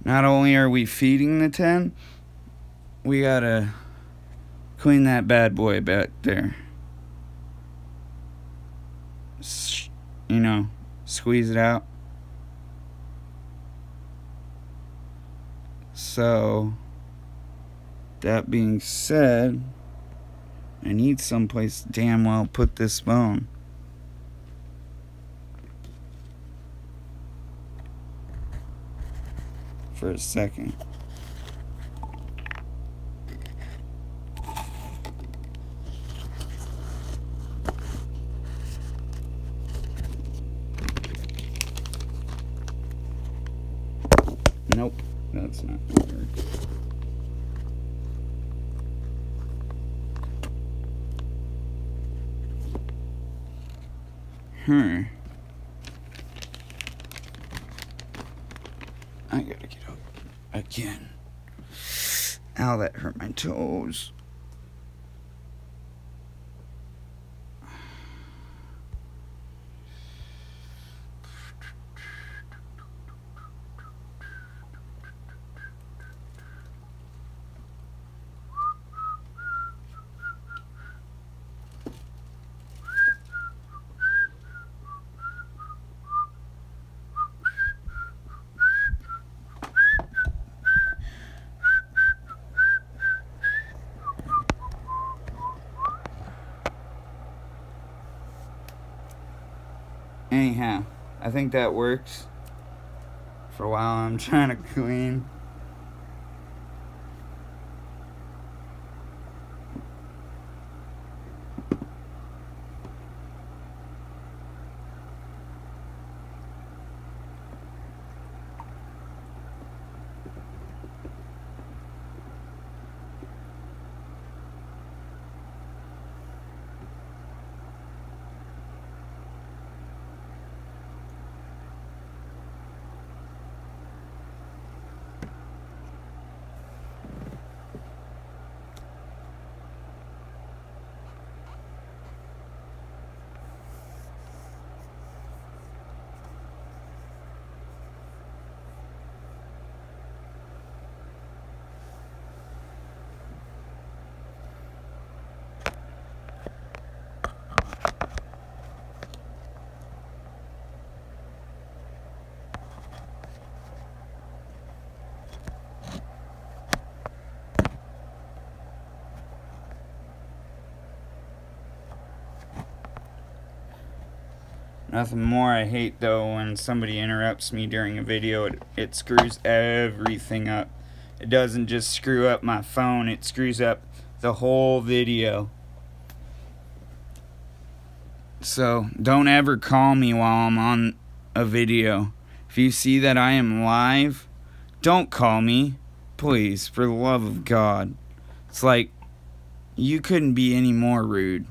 Not only are we feeding the 10, we gotta clean that bad boy back there. You know, squeeze it out. So, that being said, I need someplace to damn well put this bone. For a second. Nope, that's not gonna work. I gotta get up again. Ow, that hurt my toes. Anyhow, I think that works for a while I'm trying to clean. Nothing more I hate though when somebody interrupts me during a video. It screws everything up. It doesn't just screw up my phone, it screws up the whole video. So don't ever call me while I'm on a video. If you see that I am live, don't call me, please, for the love of God. It's like you couldn't be any more rude.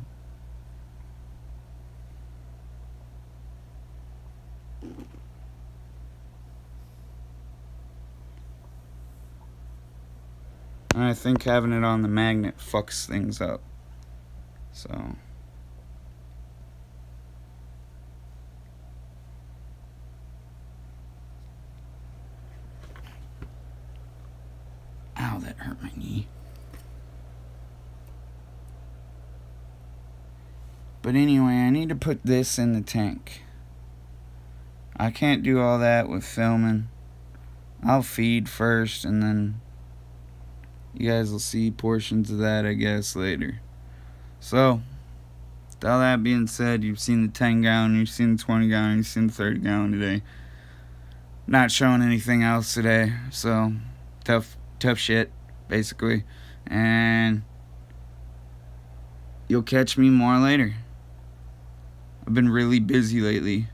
And I think having it on the magnet fucks things up. So. Ow, that hurt my knee. But anyway, I need to put this in the tank. I can't do all that with filming. I'll feed first and then you guys will see portions of that, I guess, later. So, with all that being said, you've seen the 10 gallon, you've seen the 20 gallon, you've seen the 30 gallon today. Not showing anything else today, so tough shit, basically. And you'll catch me more later. I've been really busy lately.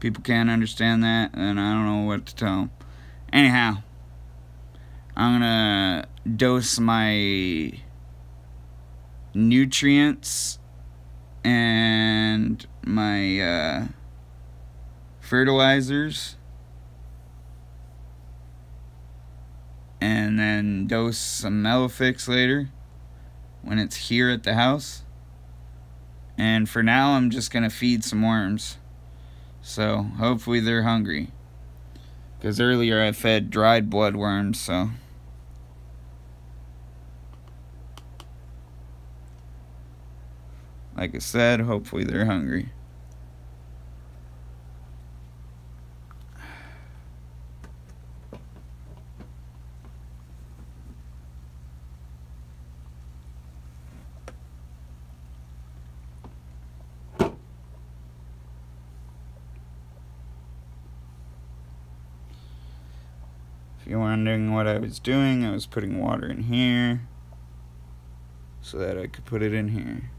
People can't understand that, and I don't know what to tell them. Anyhow, I'm gonna dose my nutrients and my fertilizers, and then dose some Melafix later when it's here at the house. And for now, I'm just gonna feed some worms, so hopefully they're hungry. Because earlier I fed dried bloodworms, so. Like I said, hopefully they're hungry. If you're wondering what I was doing, I was putting water in here so that I could put it in here.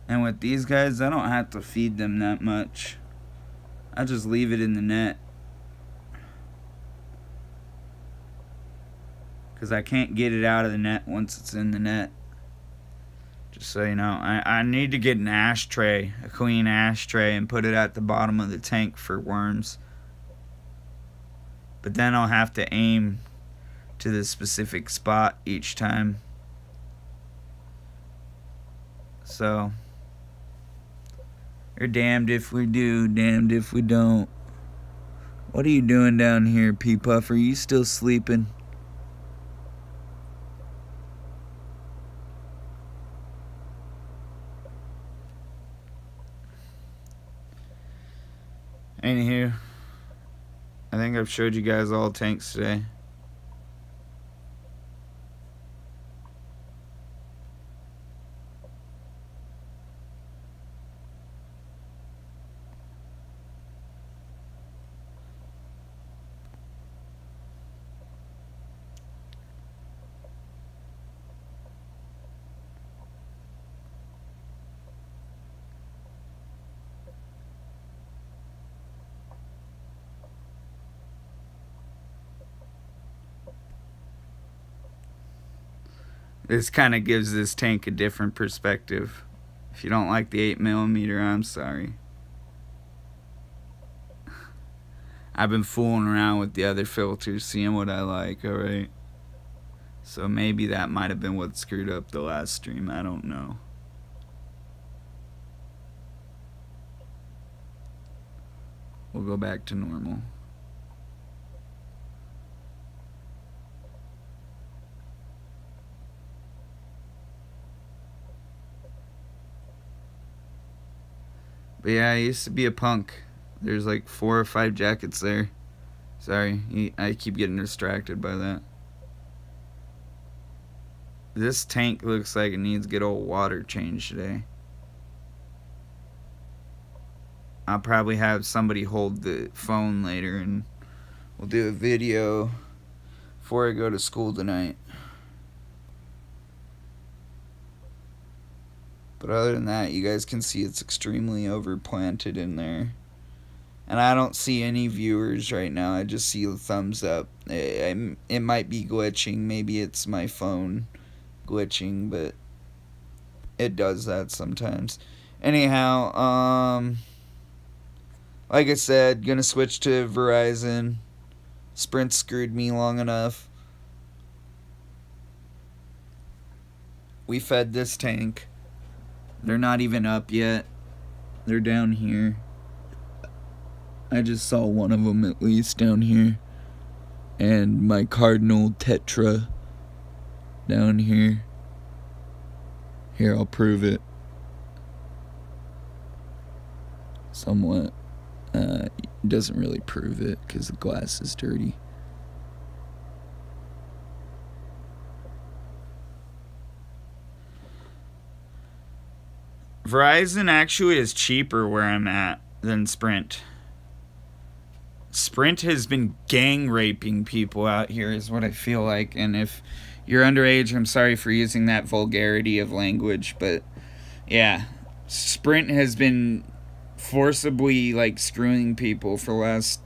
And with these guys, I don't have to feed them that much. I just leave it in the net. Because I can't get it out of the net once it's in the net. Just so you know, I need to get an ashtray, a clean ashtray, and put it at the bottom of the tank for worms. But then I'll have to aim to the specific spot each time. So, you're damned if we do, damned if we don't. What are you doing down here, P-Puff? Are you still sleeping? Anywho, I think I've showed you guys all tanks today. This kind of gives this tank a different perspective. If you don't like the 8mm, I'm sorry. I've been fooling around with the other filters, seeing what I like, alright? So maybe that might have been what screwed up the last stream, I don't know. We'll go back to normal. But yeah, I used to be a punk. There's like 4 or 5 jackets there. Sorry, I keep getting distracted by that. This tank looks like it needs to get old water changed today. I'll probably have somebody hold the phone later and we'll do a video before I go to school tonight. But other than that, you guys can see it's extremely overplanted in there. And I don't see any viewers right now. I just see the thumbs up. It might be glitching. Maybe it's my phone glitching, but it does that sometimes. Anyhow, like I said, gonna switch to Verizon. Sprint screwed me long enough. We fed this tank. They're not even up yet. They're down here. I just saw one of them at least down here. And my Cardinal Tetra down here. Here, I'll prove it. Somewhat. It doesn't really prove it because the glass is dirty. Verizon actually is cheaper where I'm at than Sprint. Sprint has been gang raping people out here is what I feel like. And if you're underage, I'm sorry for using that vulgarity of language. But yeah, Sprint has been forcibly like screwing people for the last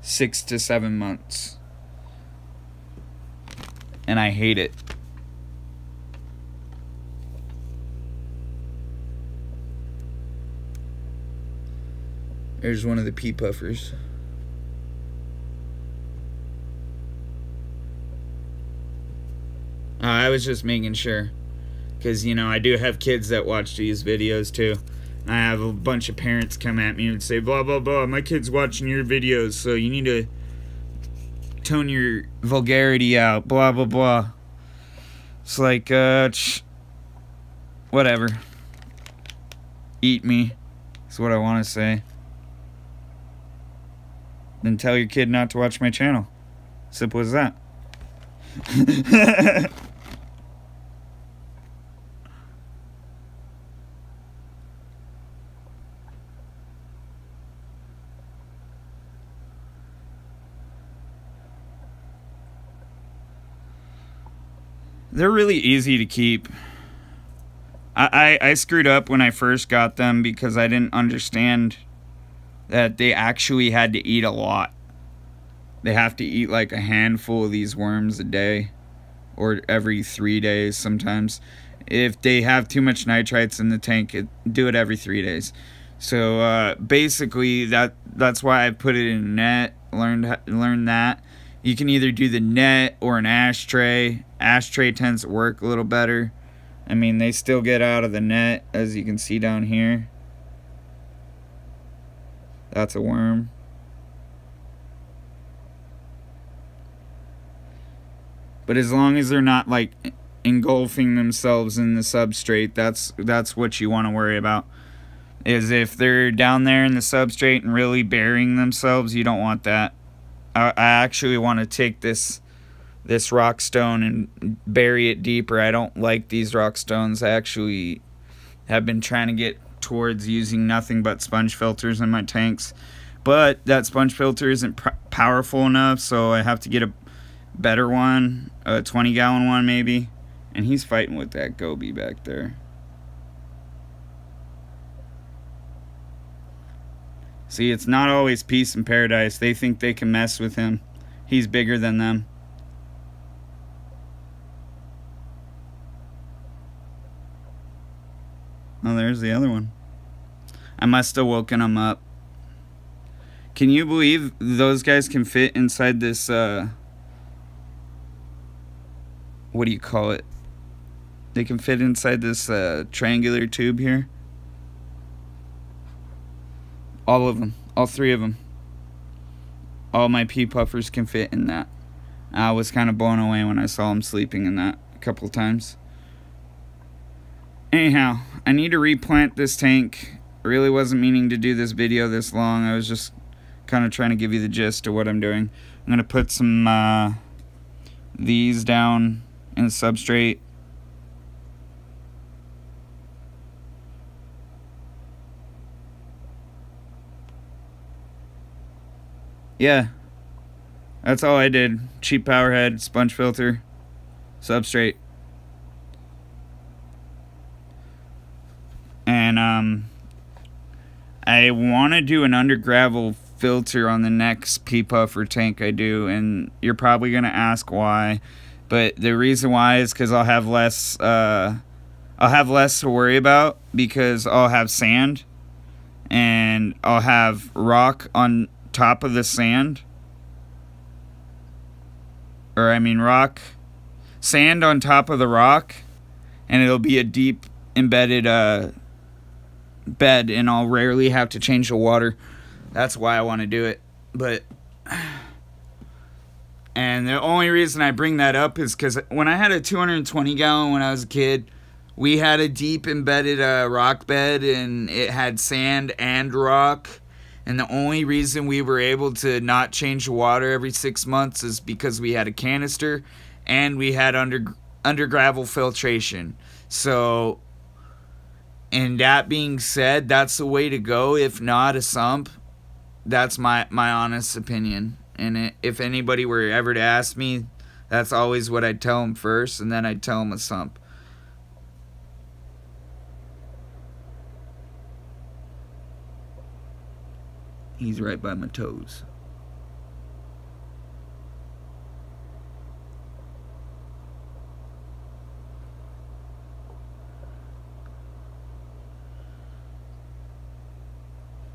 6 to 7 months. And I hate it. There's one of the pea puffers. I was just making sure, because, you know, I do have kids that watch these videos too. I have a bunch of parents come at me and say, blah, blah, blah, my kid's watching your videos, so you need to tone your vulgarity out, blah, blah, blah. It's like, whatever. Eat me, is what I want to say. Then tell your kid not to watch my channel. Simple as that. They're really easy to keep. I screwed up when I first got them because I didn't understand that they actually had to eat a lot. They have to eat like a handful of these worms a day, or every 3 days sometimes. If they have too much nitrites in the tank, do it every 3 days. So basically that's why I put it in a net. Learned that. You can either do the net or an ashtray. Ashtray tends to work a little better. I mean, they still get out of the net, as you can see down here. That's a worm. But as long as they're not like engulfing themselves in the substrate, that's what you want to worry about. Is if they're down there in the substrate and really burying themselves, you don't want that. I actually want to take this rock stone and bury it deeper. I don't like these rock stones. I actually have been trying to get towards using nothing but sponge filters in my tanks, but that sponge filter isn't powerful enough, so I have to get a better one, a 20-gallon one maybe. And he's fighting with that goby back there. See, it's not always peace and paradise. They think they can mess with him. He's bigger than them. Oh, there's the other one. I must have woken him up. Can you believe those guys can fit inside this, what do you call it? They can fit inside this triangular tube here. All of them. All 3 of them. All my pea puffers can fit in that. I was kind of blown away when I saw them sleeping in that a couple of times. Anyhow, I need to replant this tank. I really wasn't meaning to do this video this long. I was just kind of trying to give you the gist of what I'm doing. I'm going to put some these down in the substrate. Yeah, that's all I did. Cheap power head, sponge filter, substrate. And I want to do an under gravel filter on the next pea puffer tank I do, and you're probably going to ask why. But the reason why is because I'll have less to worry about, because I'll have sand and I'll have rock on top of the sand, or I mean sand on top of the rock, and it'll be a deep embedded bed, and I'll rarely have to change the water. That's why I want to do it. And the only reason I bring that up is because when I had a 220 gallon when I was a kid, we had a deep embedded rock bed, and it had sand and rock. And the only reason we were able to not change the water every 6 months is because we had a canister and we had under gravel filtration. So, and that being said, that's the way to go. If not a sump, that's my honest opinion. And if anybody were ever to ask me, that's always what I'd tell them first, and then I'd tell them a sump. He's right by my toes.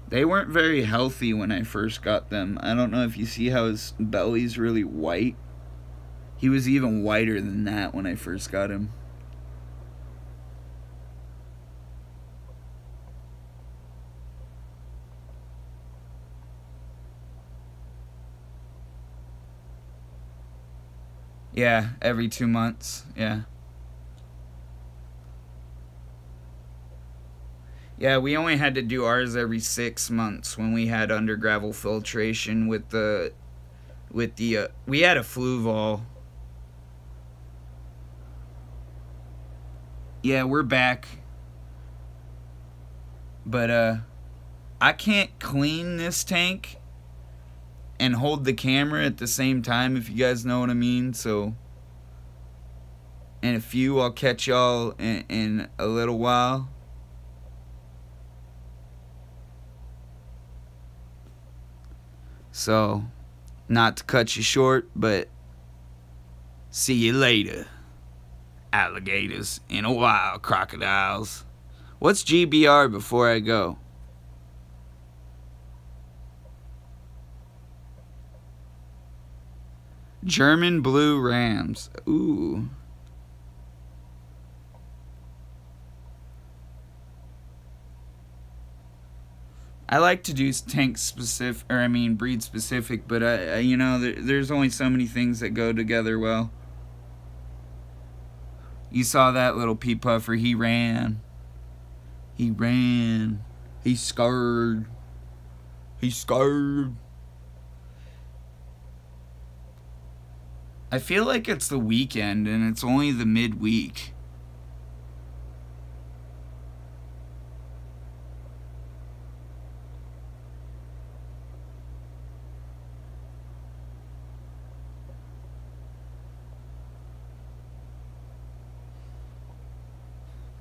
They weren't very healthy when I first got them. I don't know if you see how his belly's really white. He was even whiter than that when I first got him. Yeah, every 2 months. Yeah. Yeah, we only had to do ours every 6 months when we had under gravel filtration with the we had a Fluval. Yeah, we're back. But I can't clean this tank and hold the camera at the same time, if you guys know what I mean. So in a few, I'll catch y'all in a little while. So, not to cut you short, but see you later, alligators. In a while, crocodiles. What's GBR before I go? German Blue Rams. Ooh. I like to do tank specific, or I mean breed specific, but you know, there's only so many things that go together well. You saw that little pea puffer. He ran. He ran. He's scared. He's scared. I feel like it's the weekend and it's only the midweek.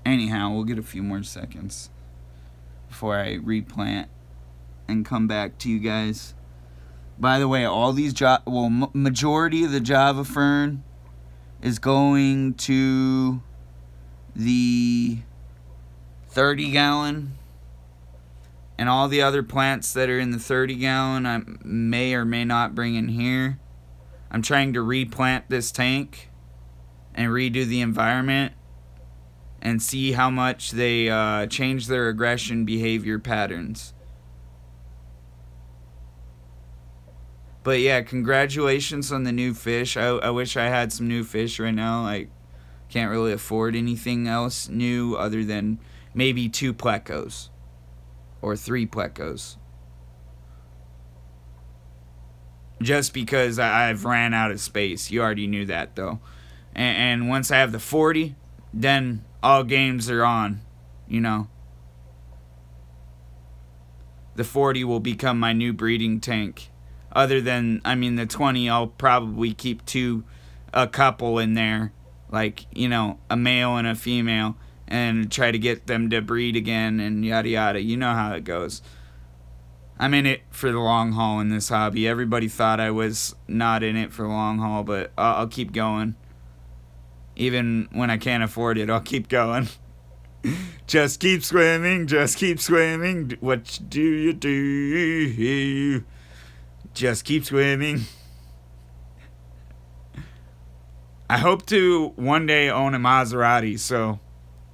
Anyhow, we'll get a few more seconds before I replant and come back to you guys. By the way, all these majority of the Java fern is going to the 30-gallon, and all the other plants that are in the 30-gallon I may or may not bring in here. I'm trying to replant this tank and redo the environment and see how much they change their aggression behavior patterns. But yeah, congratulations on the new fish. I wish I had some new fish right now. I can't really afford anything else new other than maybe 2 plecos or 3 plecos. Just because I've ran out of space. You already knew that though. And once I have the 40, then all games are on, you know. The 40 will become my new breeding tank. Other than, I mean, the 20, I'll probably keep a couple in there. Like, you know, a male and a female. And try to get them to breed again and yada yada. You know how it goes. I'm in it for the long haul in this hobby. Everybody thought I was not in it for the long haul, but I'll keep going. Even when I can't afford it, I'll keep going. Just keep swimming, just keep swimming. What do you do? Just keep swimming. I hope to one day own a Maserati, so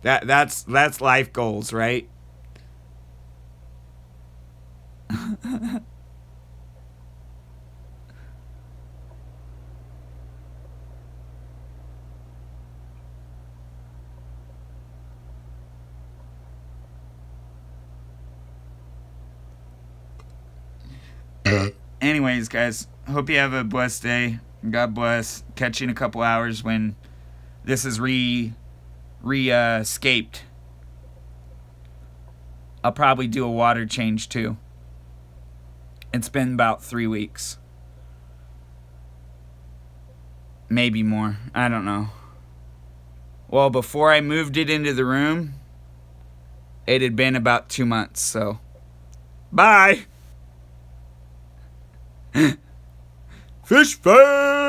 that's life goals, right? Anyways, guys, hope you have a blessed day. God bless. Catch you in a couple hours when this is escaped. I'll probably do a water change too. It's been about 3 weeks. Maybe more. I don't know. Well, before I moved it into the room, it had been about 2 months, so. Bye! Fish face!